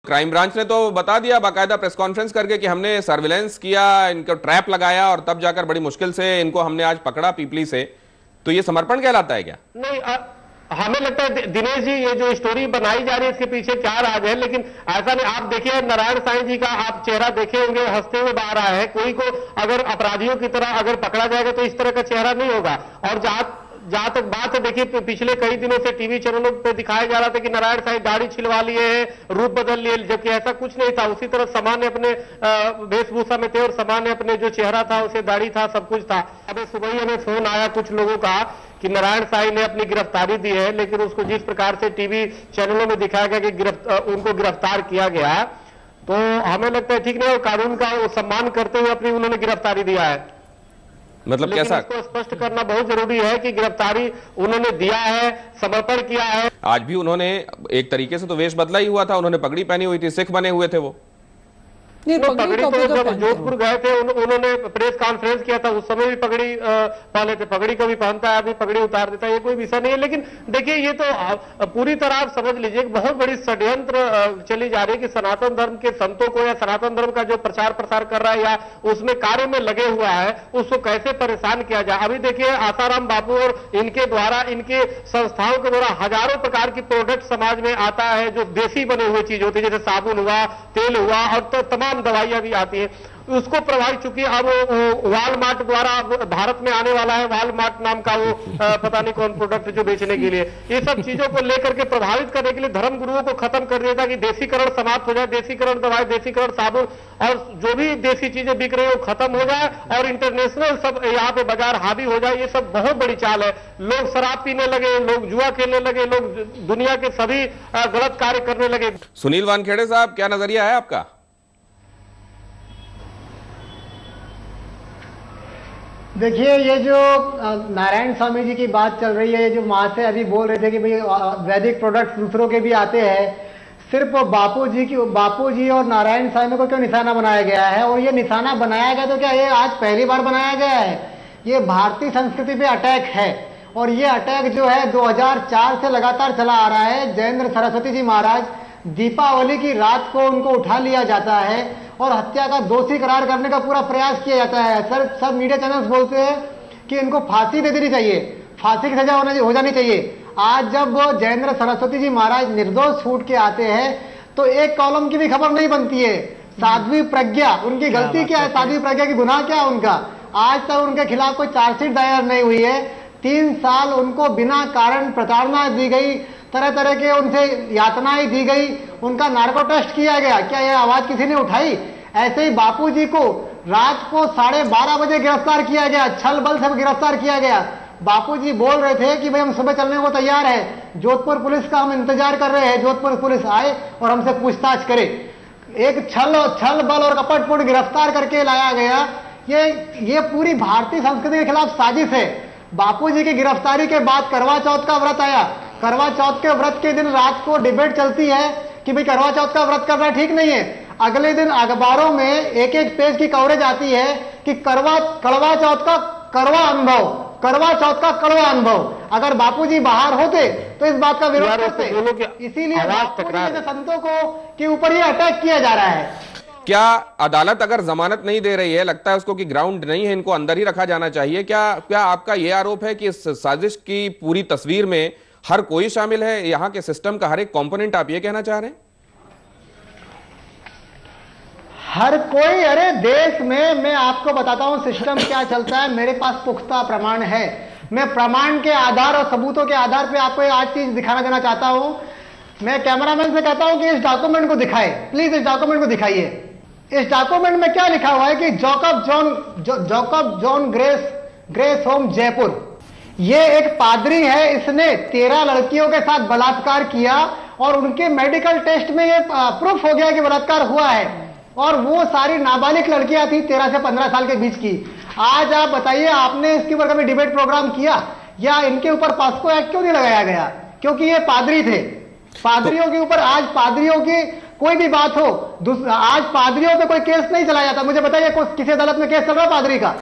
Crime branch ने तो बता दिया बाकायदा प्रेस कॉन्फ्रेंस करके कि हमने सर्विलांस किया, इनको ट्रैप लगाया और तब जाकर बड़ी मुश्किल से इनको हमने आज पकड़ा पीपली से। तो ये समर्पण कहलाता है क्या? नहीं, हमें लगता है दिनेश जी, ये जो स्टोरी बनाई जा रही है इसके पीछे क्या राज है, लेकिन ऐसा नहीं। आप देखिए नारायण साईं जी का आप चेहरा देखे होंगे, हंसते हुए बाहर आया है। कोई को अगर अपराधियों की तरह अगर पकड़ा जाएगा तो इस तरह का चेहरा नहीं होगा। और जहां तक बात है, देखिए पिछले कई दिनों से टीवी चैनलों पे दिखाया जा रहा था कि नारायण साईं दाढ़ी छिलवा लिए हैं, रूप बदल लिए, जबकि ऐसा कुछ नहीं था। उसी तरह सामान्य अपने वेशभूषा में थे और सामान्य अपने जो चेहरा था उसे दाढ़ी था, सब कुछ था। अभी सुबह ही हमें फोन आया कुछ लोगों का कि नारायण साईं ने अपनी गिरफ्तारी दी है, लेकिन उसको जिस प्रकार से टीवी चैनलों में दिखाया गया कि उनको गिरफ्तार किया गया, तो हमें लगता है ठीक नहीं, और कानून का सम्मान करते हुए अपनी उन्होंने गिरफ्तारी दिया है। मतलब कैसा? इसको स्पष्ट करना बहुत जरूरी है कि गिरफ्तारी उन्होंने दिया है, समर्पण किया है। आज भी उन्होंने एक तरीके से तो वेश बदला ही हुआ था, उन्होंने पगड़ी पहनी हुई थी, सिख बने हुए थे वो। पगड़ी तो जब जोधपुर गए थे उन्होंने प्रेस कॉन्फ्रेंस किया था, उस समय भी पगड़ी पहने थे। पगड़ी कभी पहनता है, अभी पगड़ी उतार देता है, ये कोई विषय नहीं है। लेकिन देखिए, ये तो पूरी तरह आप समझ लीजिए एक बहुत बड़ी षड्यंत्र चली जा रही है कि सनातन धर्म के संतों को या सनातन धर्म का जो प्रचार प्रसार कर रहा है या उसमें कार्य में लगे हुआ है, उसको कैसे परेशान किया जाए। अभी देखिए आसाराम बापू और इनके द्वारा, इनके संस्थाओं के द्वारा हजारों प्रकार की प्रोडक्ट समाज में आता है जो देसी बने हुए चीज होती है, जैसे साबुन हुआ, तेल हुआ और तो तमाम दवाइयां भी आती है। उसको प्रभावित, चुकी अब वालमार्ट द्वारा भारत में आने वाला है, वालमार्ट नाम का वो पता नहीं कौन प्रोडक्ट जो बेचने के लिए, ये सब चीजों को लेकर के प्रभावित करने के लिए धर्म गुरुओं को खत्म कर दिया था कि देसीकरण समाप्त हो जाए, देसीकरण दवाई, देसीकरण साबुन और जो भी देसी चीजें बिक रही है वो खत्म हो जाए और इंटरनेशनल सब यहाँ पे बाजार हावी हो जाए। ये सब बहुत बड़ी चाल है। लोग शराब पीने लगे, लोग जुआ खेलने लगे, लोग दुनिया के सभी गलत कार्य करने लगे। सुनील वानखेड़े साहब, क्या नजरिया है आपका? देखिए, ये जो नारायण स्वामी जी की बात चल रही है, ये जो माँ से अभी बोल रहे थे कि भाई वैदिक प्रोडक्ट्स दूसरों के भी आते हैं, सिर्फ बापू जी और नारायण स्वामी को क्यों निशाना बनाया गया है? और ये निशाना बनाया गया तो क्या ये आज पहली बार बनाया गया है? ये भारतीय संस्कृति पे अटैक है और ये अटैक जो है 2004 से लगातार चला आ रहा है। जयेंद्र सरस्वती जी महाराज, दीपावली की रात को उनको उठा लिया जाता है और हत्या का दोषी करार करने का पूरा प्रयास किया जाता है। सब मीडिया चैनल्स बोलते हैं कि इनको फांसी दे देनी चाहिए, फांसी की सजा हो जानी चाहिए। आज जब जयेंद्र सरस्वती जी महाराज निर्दोष छूट के आते हैं तो एक कॉलम की भी खबर नहीं बनती है। साध्वी प्रज्ञा, उनकी गलती क्या है? साध्वी प्रज्ञा की गुनाह क्या है उनका? आज तक उनके खिलाफ कोई चार्जशीट दायर नहीं हुई है। 3 साल उनको बिना कारण प्रताड़ना दी गई, तरह तरह के उनसे यातनाएं दी गई, उनका नार्को टेस्ट किया गया। क्या यह आवाज किसी ने उठाई? ऐसे ही बापू जी को रात को 12:30 बजे गिरफ्तार किया गया, छल बल से गिरफ्तार किया गया। बापू जी बोल रहे थे कि भाई हम सुबह चलने को तैयार है, जोधपुर पुलिस का हम इंतजार कर रहे हैं, जोधपुर पुलिस आए और हमसे पूछताछ करे। एक छल बल और कपटपूर्ण गिरफ्तार करके लाया गया। ये पूरी भारतीय संस्कृति के खिलाफ साजिश है। बापू जी की गिरफ्तारी के बाद करवा चौथ का व्रत आया। करवा चौथ के व्रत के दिन रात को डिबेट चलती है कि भाई करवा चौथ का व्रत करना ठीक नहीं है। अगले दिन अखबारों में एक पेज की कवरेज आती है कि करवा चौथ का कड़वा अनुभव। अगर बापूजी बाहर होते तो इस बात का विरोध करते। इसीलिए संतों को के ऊपर ये अटैक किया जा रहा है। क्या अदालत अगर जमानत नहीं दे रही है, लगता है उसको कि ग्राउंड नहीं है, इनको अंदर ही रखा जाना चाहिए? क्या आपका यह आरोप है कि इस साजिश की पूरी तस्वीर में हर कोई शामिल है, यहां के सिस्टम का हर एक कंपोनेंट, आप ये कहना चाह रहे हैं? हर कोई, अरे देश में मैं आपको बताता हूं सिस्टम क्या चलता है। मेरे पास पुख्ता प्रमाण है। मैं प्रमाण के आधार और सबूतों के आधार पे आपको आज चीज दिखाना देना चाहता हूं। मैं कैमरामैन से कहता हूं कि इस डॉक्यूमेंट को दिखाए, प्लीज इस डॉक्यूमेंट को दिखाइए। इस डॉक्यूमेंट में क्या लिखा हुआ है कि जॉकब जॉन ग्रेस होम जयपुर, ये एक पादरी है, इसने 13 लड़कियों के साथ बलात्कार किया और उनके मेडिकल टेस्ट में ये प्रूफ हो गया कि बलात्कार हुआ है और वो सारी नाबालिग लड़कियां थी 13 से 15 साल के बीच की। आज आप बताइए, आपने इसके ऊपर कभी डिबेट प्रोग्राम किया या इनके ऊपर पॉस्को एक्ट क्यों नहीं लगाया गया? क्योंकि ये पादरी थे। पादरियों के ऊपर आज पादरियों की कोई भी बात हो, आज पादरियों पे कोई केस नहीं चलाया जाता। मुझे बताइए किसी अदालत में केस चल रहा है पादरी का?